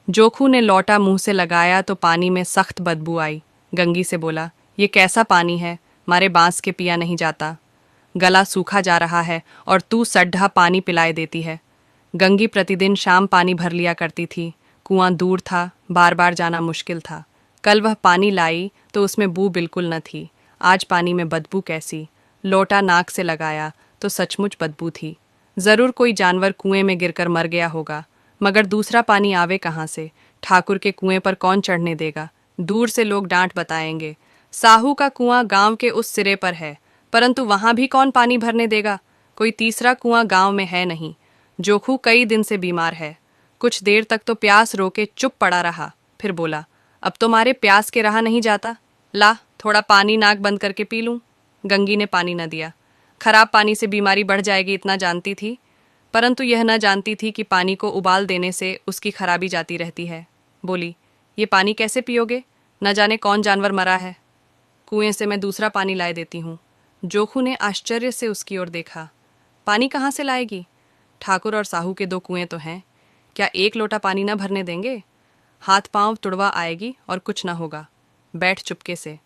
जोखू ने लौटा मुंह से लगाया तो पानी में सख्त बदबू आई। गंगी से बोला, ये कैसा पानी है, मारे बांस के पिया नहीं जाता। गला सूखा जा रहा है और तू सड्ढा पानी पिलाए देती है। गंगी प्रतिदिन शाम पानी भर लिया करती थी। कुआं दूर था, बार बार जाना मुश्किल था। कल वह पानी लाई तो उसमें बू बिल्कुल न थी। आज पानी में बदबू कैसी। लोटा नाक से लगाया तो सचमुच बदबू थी। जरूर कोई जानवर कुएं में गिरकर मर गया होगा, मगर दूसरा पानी आवे कहाँ से। ठाकुर के कुएं पर कौन चढ़ने देगा। दूर से लोग डांट बताएंगे, साहू का कुआं गांव के उस सिरे पर है, परंतु वहां भी कौन पानी भरने देगा। कोई तीसरा कुआं गांव में है नहीं। जोखू कई दिन से बीमार है। कुछ देर तक तो प्यास रोके चुप पड़ा रहा, फिर बोला, अब तो मारे प्यास के रहा नहीं जाता। ला थोड़ा पानी नाक बंद करके पी लूं। गंगी ने पानी न दिया। खराब पानी से बीमारी बढ़ जाएगी इतना जानती थी, परंतु यह न जानती थी कि पानी को उबाल देने से उसकी खराबी जाती रहती है। बोली, ये पानी कैसे पियोगे, न जाने कौन जानवर मरा है। कुएं से मैं दूसरा पानी लाए देती हूँ। जोखू ने आश्चर्य से उसकी ओर देखा। पानी कहाँ से लाएगी? ठाकुर और साहू के दो कुएं तो हैं, क्या एक लोटा पानी न भरने देंगे? हाथ पांव तुड़वा आएगी और कुछ न होगा। बैठ चुपके से।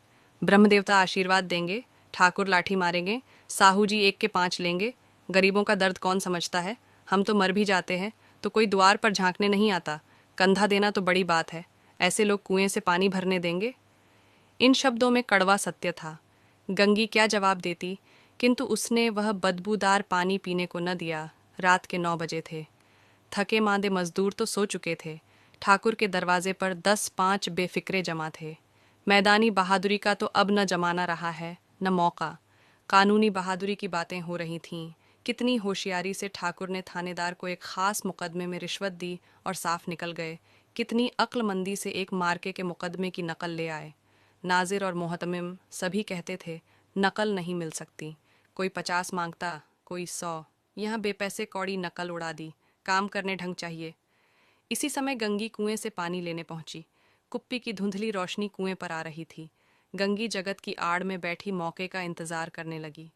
ब्रह्मदेवता आशीर्वाद देंगे, ठाकुर लाठी मारेंगे, साहू जी एक के 5 लेंगे। गरीबों का दर्द कौन समझता है। हम तो मर भी जाते हैं तो कोई द्वार पर झांकने नहीं आता। कंधा देना तो बड़ी बात है, ऐसे लोग कुएं से पानी भरने देंगे। इन शब्दों में कड़वा सत्य था। गंगी क्या जवाब देती, किंतु उसने वह बदबूदार पानी पीने को न दिया। रात के 9 बजे थे। थके मांदे मजदूर तो सो चुके थे। ठाकुर के दरवाजे पर 10-5 बेफिक्रे जमा थे। मैदानी बहादुरी का तो अब न जमाना रहा है, न मौका। कानूनी बहादुरी की बातें हो रही थीं। कितनी होशियारी से ठाकुर ने थानेदार को एक खास मुकदमे में रिश्वत दी और साफ निकल गए। कितनी अक्लमंदी से एक मार्के के मुकदमे की नकल ले आए। नाजिर और मोहतमिम सभी कहते थे, नकल नहीं मिल सकती। कोई 50 मांगता, कोई 100। यहाँ बेपैसे कौड़ी नकल उड़ा दी। काम करने ढंग चाहिए। इसी समय गंगी कुएं से पानी लेने पहुंची। कुप्पी की धुंधली रोशनी कुएं पर आ रही थी। गंगी जगत की आड़ में बैठी मौके का इंतजार करने लगी।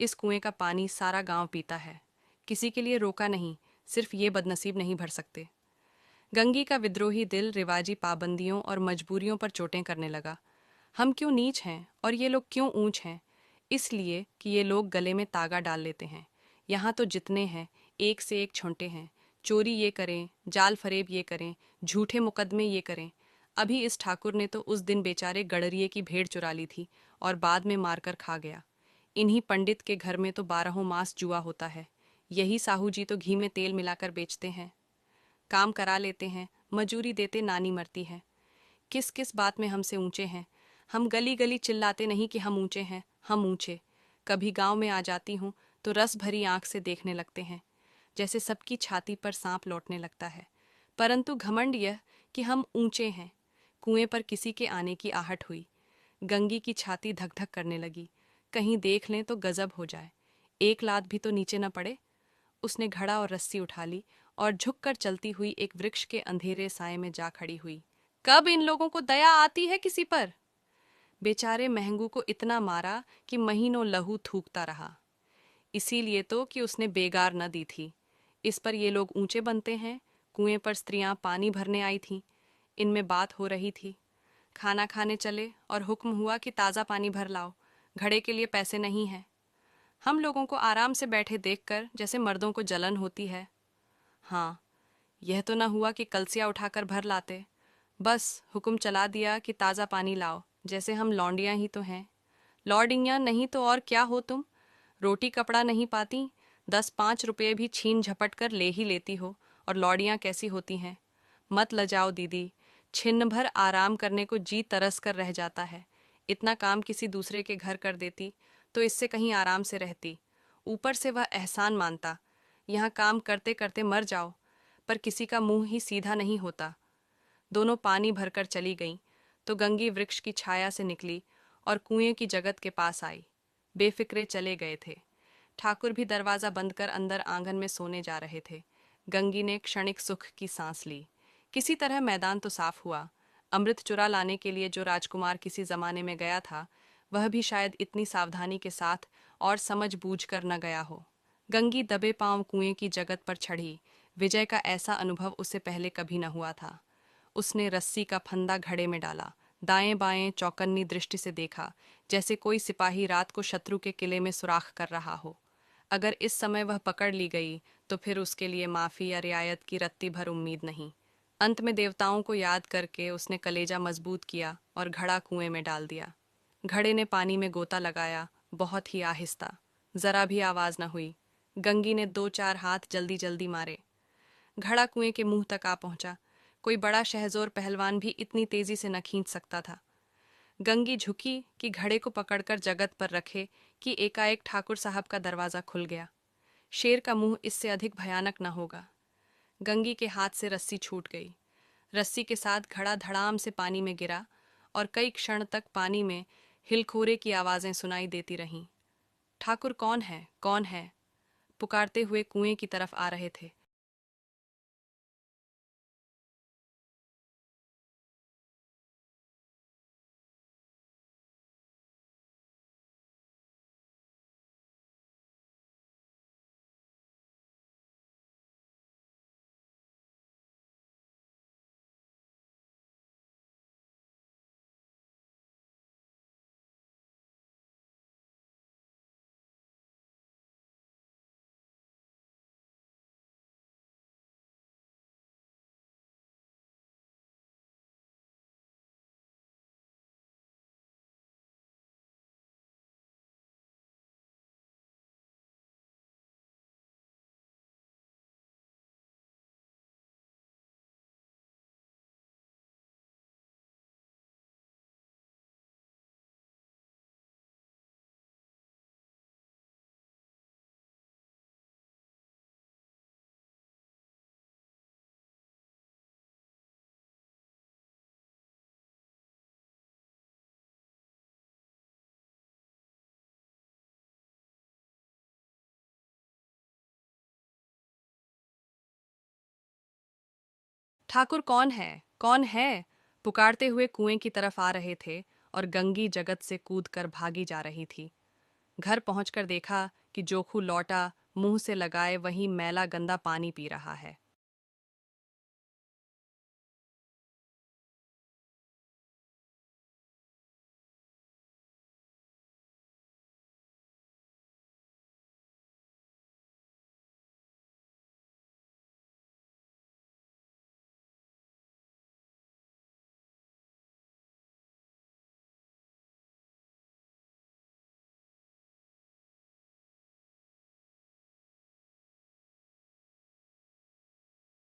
इस कुएं का पानी सारा गांव पीता है। किसी के लिए रोका नहीं, सिर्फ ये बदनसीब नहीं भर सकते। गंगी का विद्रोही दिल रिवाजी पाबंदियों और मजबूरियों पर चोटें करने लगा। हम क्यों नीच हैं और ये लोग क्यों ऊंच हैं? इसलिए कि ये लोग गले में तागा डाल लेते हैं। यहाँ तो जितने हैं, एक से एक छुंटे हैं। चोरी ये करें, जाल फरेब ये करें, झूठे मुकदमे ये करें। अभी इस ठाकुर ने तो उस दिन बेचारे गडरिये की भेड़ चुरा ली थी और बाद में मारकर खा गया। इन्हीं पंडित के घर में तो 12 मास जुआ होता है। यही साहू जी तो घी में तेल मिलाकर बेचते हैं। काम करा लेते हैं, मजूरी देते नानी मरती है। किस किस बात में हमसे ऊंचे हैं। हम गली गली चिल्लाते नहीं कि हम ऊंचे हैं, हम ऊंचे। कभी गांव में आ जाती हूँ तो रस भरी आंख से देखने लगते हैं, जैसे सबकी छाती पर सांप लौटने लगता है। परंतु घमंड यह कि हम ऊंचे हैं। कुएं पर किसी के आने की आहट हुई। गंगी की छाती धक धक करने लगी। कहीं देख लें तो गजब हो जाए। एक लात भी तो नीचे न पड़े। उसने घड़ा और रस्सी उठा ली और झुककर चलती हुई एक वृक्ष के अंधेरे साए में जा खड़ी हुई। कब इन लोगों को दया आती है किसी पर। बेचारे महंगू को इतना मारा कि महीनों लहू थूकता रहा। इसीलिए तो कि उसने बेगार न दी थी। इस पर ये लोग ऊंचे बनते हैं। कुएं पर स्त्रियां पानी भरने आई थीं। इनमें बात हो रही थी। खाना खाने चले और हुक्म हुआ कि ताज़ा पानी भर लाओ, घड़े के लिए पैसे नहीं हैं। हम लोगों को आराम से बैठे देखकर जैसे मर्दों को जलन होती है। हाँ, यह तो न हुआ कि कलसिया उठाकर भर लाते। बस हुक्म चला दिया कि ताज़ा पानी लाओ, जैसे हम लौंडियां ही तो हैं। लौंडियां नहीं तो और क्या हो तुम। रोटी कपड़ा नहीं पाती, 10-5 रुपये भी छीन झपट कर ले ही लेती हो। और लौड़ियाँ कैसी होती हैं। मत लजाओ दीदी, छिन्न भर आराम करने को जी तरस कर रह जाता है। इतना काम किसी दूसरे के घर कर देती तो इससे कहीं आराम से रहती। ऊपर से वह एहसान मानता। यहाँ काम करते करते मर जाओ, पर किसी का मुंह ही सीधा नहीं होता। दोनों पानी भरकर चली गईं तो गंगी वृक्ष की छाया से निकली और कुएं की जगत के पास आई। बेफिक्रे चले गए थे। ठाकुर भी दरवाज़ा बंद कर अंदर आंगन में सोने जा रहे थे। गंगी ने क्षणिक सुख की सांस ली। किसी तरह मैदान तो साफ हुआ। अमृत चुरा लाने के लिए जो राजकुमार किसी जमाने में गया था, वह भी शायद इतनी सावधानी के साथ और समझ बूझ कर न गया हो। गंगी दबे पांव कुएं की जगत पर चढ़ी। विजय का ऐसा अनुभव उससे पहले कभी न हुआ था। उसने रस्सी का फंदा घड़े में डाला, दाएं बाएं चौकन्नी दृष्टि से देखा, जैसे कोई सिपाही रात को शत्रु के किले में सुराख कर रहा हो। अगर इस समय वह पकड़ ली गई तो फिर उसके लिए माफी या रियायत की रत्ती भर उम्मीद नहीं। अंत में देवताओं को याद करके उसने कलेजा मजबूत किया और घड़ा कुएं में डाल दिया। घड़े ने पानी में गोता लगाया, बहुत ही आहिस्ता, जरा भी आवाज न हुई। गंगी ने 2-4 हाथ जल्दी जल्दी मारे। घड़ा कुएं के मुंह तक आ पहुंचा। कोई बड़ा शहजोर पहलवान भी इतनी तेजी से न खींच सकता था। गंगी झुकी कि घड़े को पकड़कर जगत पर रखे कि एकाएक ठाकुर साहब का दरवाजा खुल गया। शेर का मुंह इससे अधिक भयानक न होगा। गंगी के हाथ से रस्सी छूट गई। रस्सी के साथ घड़ा धड़ाम से पानी में गिरा और कई क्षण तक पानी में हिलखोरे की आवाजें सुनाई देती रहीं। ठाकुर कौन है, कौन है, पुकारते हुए कुएं की तरफ आ रहे थे। ठाकुर कौन है, कौन है, पुकारते हुए कुएं की तरफ आ रहे थे और गंगी जगत से कूदकर भागी जा रही थी। घर पहुंचकर देखा कि जोखू लौटा, मुंह से लगाए वहीं मैला गंदा पानी पी रहा है।